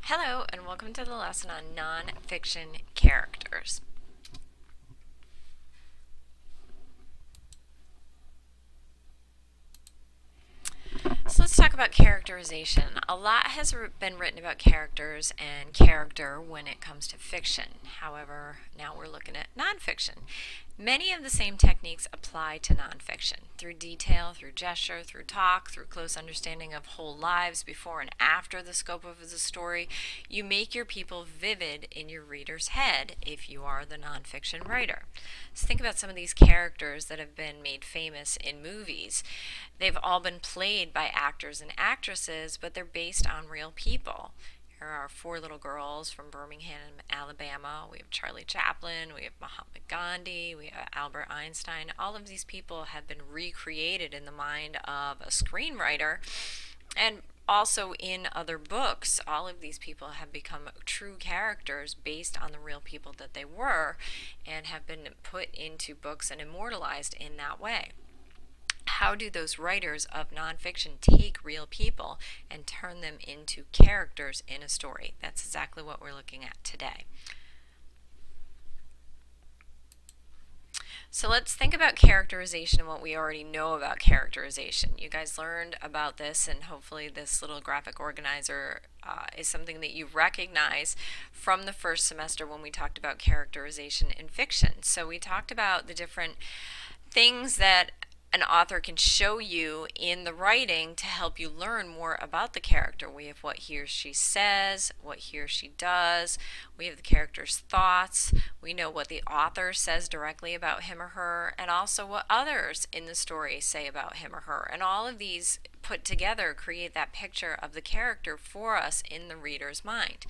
Hello, and welcome to the lesson on nonfiction characters. So let's talk about characterization. A lot has been written about characters and character when it comes to fiction. However, now we're looking at nonfiction. Many of the same techniques apply to nonfiction. Through detail, through gesture, through talk, through close understanding of whole lives before and after the scope of the story, you make your people vivid in your reader's head if you are the nonfiction writer. So think about some of these characters that have been made famous in movies. They've all been played by actors and actresses, but they're based on real people. Here are four little girls from Birmingham, Alabama. We have Charlie Chaplin, we have Mahatma Gandhi, we have Albert Einstein. All of these people have been recreated in the mind of a screenwriter and also in other books. All of these people have become true characters based on the real people that they were and have been put into books and immortalized in that way. How do those writers of nonfiction take real people and turn them into characters in a story? That's exactly what we're looking at today. So let's think about characterization and what we already know about characterization. You guys learned about this, and hopefully this little graphic organizer is something that you recognize from the first semester when we talked about characterization in fiction. So we talked about the different things that an author can show you in the writing to help you learn more about the character. We have what he or she says, what he or she does. We have the character's thoughts. We know what the author says directly about him or her, and also what others in the story say about him or her. And all of these put together create that picture of the character for us in the reader's mind.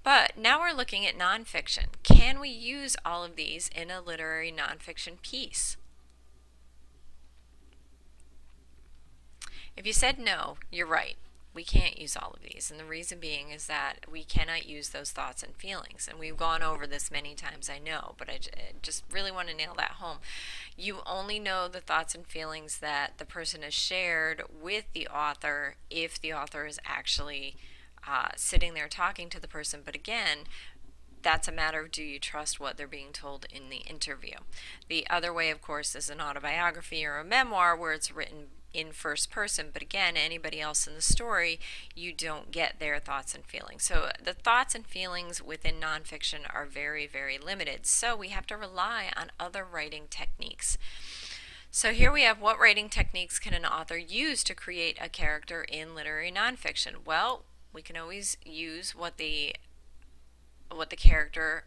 But now we're looking at nonfiction. Can we use all of these in a literary nonfiction piece? If you said no, you're right. We can't use all of these, and the reason being is that we cannot use those thoughts and feelings. And we've gone over this many times, I know, but I just really want to nail that home. You only know the thoughts and feelings that the person has shared with the author if the author is actually sitting there talking to the person. But again, that's a matter of, do you trust what they're being told in the interview? The other way, of course, is an autobiography or a memoir where it's written in first person, but again, anybody else in the story, you don't get their thoughts and feelings. So the thoughts and feelings within nonfiction are very, very limited. So we have to rely on other writing techniques. So here we have, what writing techniques can an author use to create a character in literary nonfiction? Well, we can always use what the character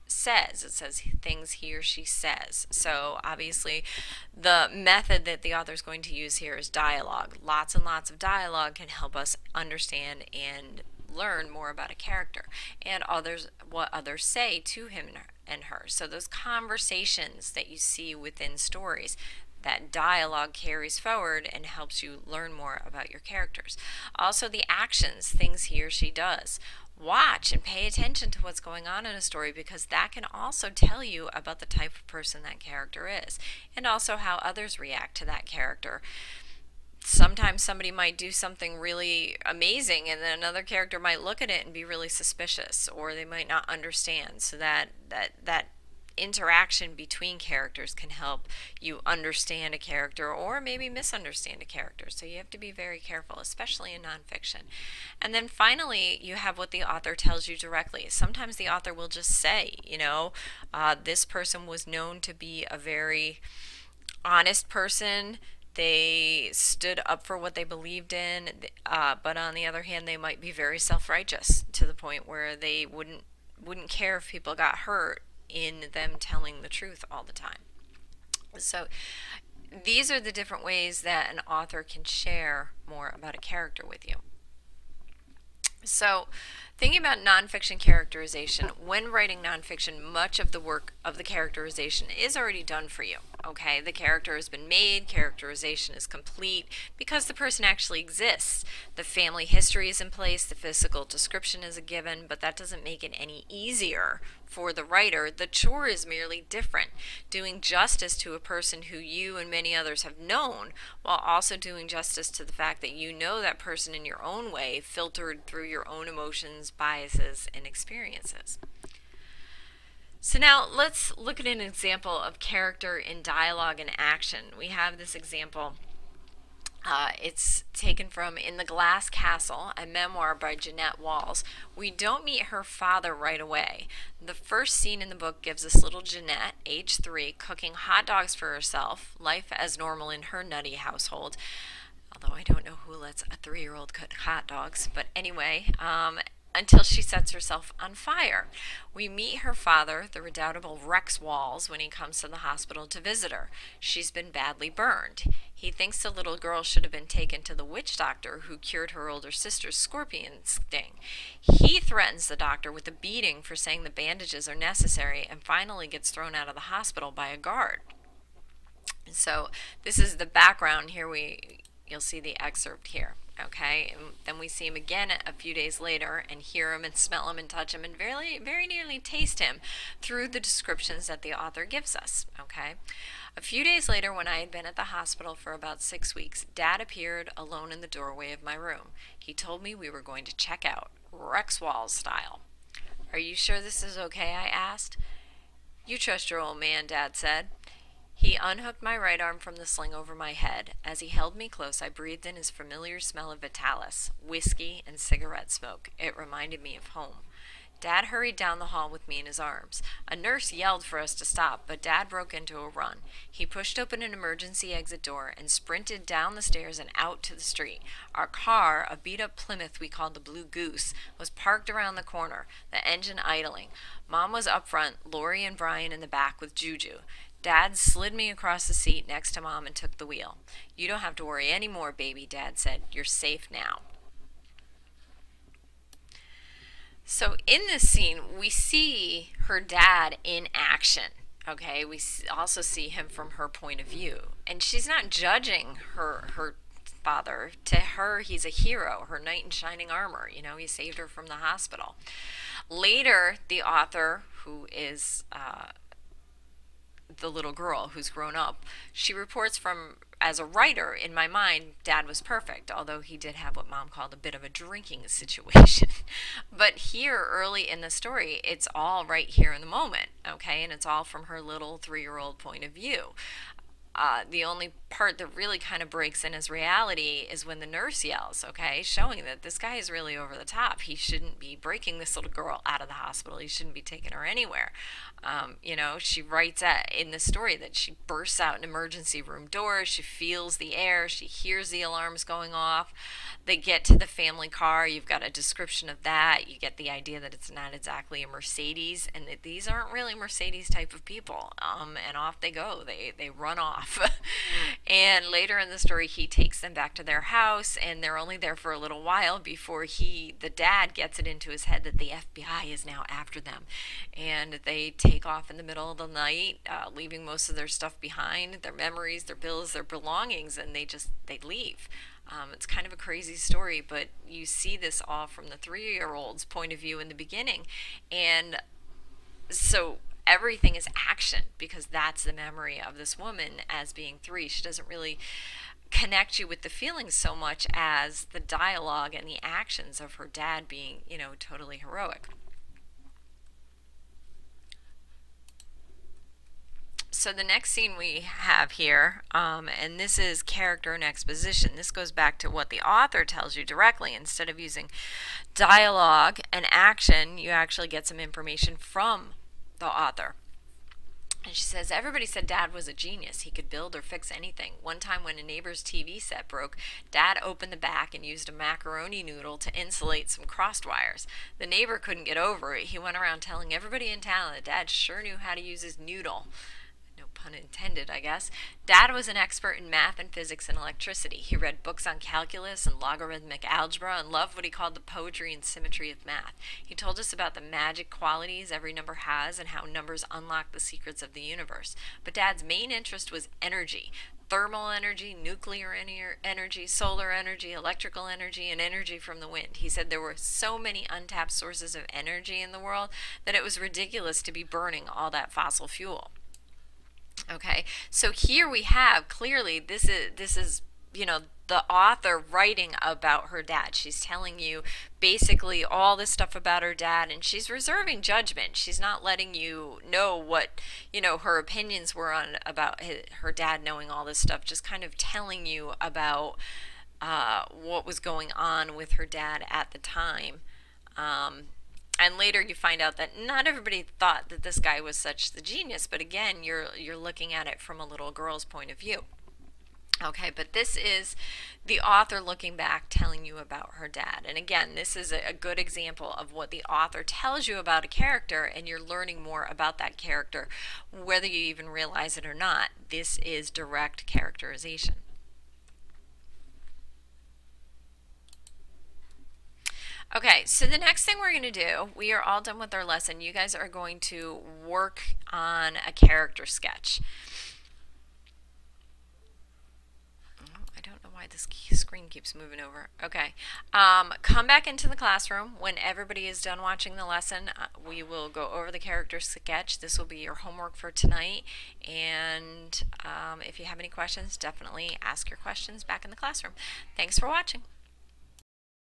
says. It says things he or she says. So obviously the method that the author is going to use here is dialogue. Lots and lots of dialogue can help us understand and learn more about a character and what others say to him and her. So those conversations that you see within stories, that dialogue carries forward and helps you learn more about your characters. Also the actions, things he or she does. Watch and pay attention to what's going on in a story, because that can also tell you about the type of person that character is, and also how others react to that character. Sometimes somebody might do something really amazing and then another character might look at it and be really suspicious, or they might not understand. So that interaction between characters can help you understand a character or maybe misunderstand a character. So you have to be very careful, especially in nonfiction. And then finally, you have what the author tells you directly. Sometimes the author will just say, this person was known to be a very honest person. They stood up for what they believed in, but on the other hand, they might be very self-righteous to the point where they wouldn't care if people got hurt in them telling the truth all the time. So these are the different ways that an author can share more about a character with you. So Thinking about nonfiction characterization, when writing nonfiction, much of the work of the characterization is already done for you. Okay, the character has been made, characterization is complete because the person actually exists. The family history is in place, the physical description is a given, but that doesn't make it any easier for the writer. The chore is merely different, doing justice to a person who you and many others have known, while also doing justice to the fact that you know that person in your own way, filtered through your own emotions, biases, and experiences. So now let's look at an example of character in dialogue and action. We have this example. It's taken from In the Glass Castle, a memoir by Jeanette Walls. We don't meet her father right away. The first scene in the book gives us little Jeanette, age 3, cooking hot dogs for herself, life as normal in her nutty household. Although I don't know who lets a 3-year-old cook hot dogs, but anyway, until she sets herself on fire. We meet her father, the redoubtable Rex Walls, when he comes to the hospital to visit her. She's been badly burned. He thinks the little girl should have been taken to the witch doctor who cured her older sister's scorpion sting. He threatens the doctor with a beating for saying the bandages are necessary and finally gets thrown out of the hospital by a guard. So this is the background here. You'll see the excerpt here. Okay, and then we see him again a few days later and hear him and smell him and touch him and very, very nearly taste him through the descriptions that the author gives us. Okay, a few days later, when I had been at the hospital for about 6 weeks, Dad appeared alone in the doorway of my room. He told me we were going to check out, Rex Walls style. Are you sure this is okay? I asked. You trust your old man, Dad said. He unhooked my right arm from the sling over my head. As he held me close, I breathed in his familiar smell of Vitalis, whiskey, and cigarette smoke. It reminded me of home. Dad hurried down the hall with me in his arms. A nurse yelled for us to stop, but Dad broke into a run. He pushed open an emergency exit door and sprinted down the stairs and out to the street. Our car, a beat-up Plymouth we called the Blue Goose, was parked around the corner, the engine idling. Mom was up front, Lori and Brian in the back with Juju. Dad slid me across the seat next to Mom and took the wheel. You don't have to worry anymore, baby, Dad said. You're safe now. So in this scene, we see her dad in action. Okay, we also see him from her point of view. And she's not judging her father. To her, he's a hero, her knight in shining armor. You know, he saved her from the hospital. Later, the author, who is the little girl who's grown up, she reports from, as a writer, in my mind, Dad was perfect, although he did have what Mom called a bit of a drinking situation. But here, early in the story, it's all right here in the moment, okay? And it's all from her little 3-year-old point of view. The only part that really kind of breaks in as reality is when the nurse yells, okay, showing that this guy is really over the top. He shouldn't be breaking this little girl out of the hospital. He shouldn't be taking her anywhere. You know, she writes in the story that she bursts out an emergency room door. She feels the air. She hears the alarms going off. They get to the family car. You've got a description of that. You get the idea that it's not exactly a Mercedes and that these aren't really Mercedes type of people. And off they go. They run off. And later in the story, he takes them back to their house, and they're only there for a little while before the dad gets it into his head that the FBI is now after them. And they take off in the middle of the night, leaving most of their stuff behind, their memories, their bills, their belongings, and they leave. It's kind of a crazy story, but you see this all from the 3-year-old's point of view in the beginning. And so everything is action, because that's the memory of this woman as being 3. She doesn't really connect you with the feelings so much as the dialogue and the actions of her dad being, you know, totally heroic. So the next scene we have here, and this is character and exposition. This goes back to what the author tells you directly. Instead of using dialogue and action, you actually get some information from the author. And she says, everybody said Dad was a genius. He could build or fix anything. One time when a neighbor's TV set broke, Dad opened the back and used a macaroni noodle to insulate some crossed wires. The neighbor couldn't get over it. He went around telling everybody in town that Dad sure knew how to use his noodle. No pun intended, I guess. Dad was an expert in math and physics and electricity. He read books on calculus and logarithmic algebra and loved what he called the poetry and symmetry of math. He told us about the magic qualities every number has and how numbers unlock the secrets of the universe. But Dad's main interest was energy. Thermal energy, nuclear energy, solar energy, electrical energy, and energy from the wind. He said there were so many untapped sources of energy in the world that it was ridiculous to be burning all that fossil fuel. Okay, so here we have clearly this is the author writing about her dad. She's telling you basically all this stuff about her dad, and she's reserving judgment. She's not letting you know what her opinions were on about her dad knowing all this stuff, just kind of telling you about what was going on with her dad at the time. And later you find out that not everybody thought that this guy was such the genius, but again, you're looking at it from a little girl's point of view. Okay, but this is the author looking back, telling you about her dad. And again, this is a good example of what the author tells you about a character, and you're learning more about that character, whether you even realize it or not. This is direct characterization. Okay, so the next thing we're going to do, we are all done with our lesson. You guys are going to work on a character sketch. Why this screen keeps moving over. Okay, come back into the classroom when everybody is done watching the lesson. We will go over the character sketch. This will be your homework for tonight, and if you have any questions, definitely ask your questions back in the classroom. Thanks for watching.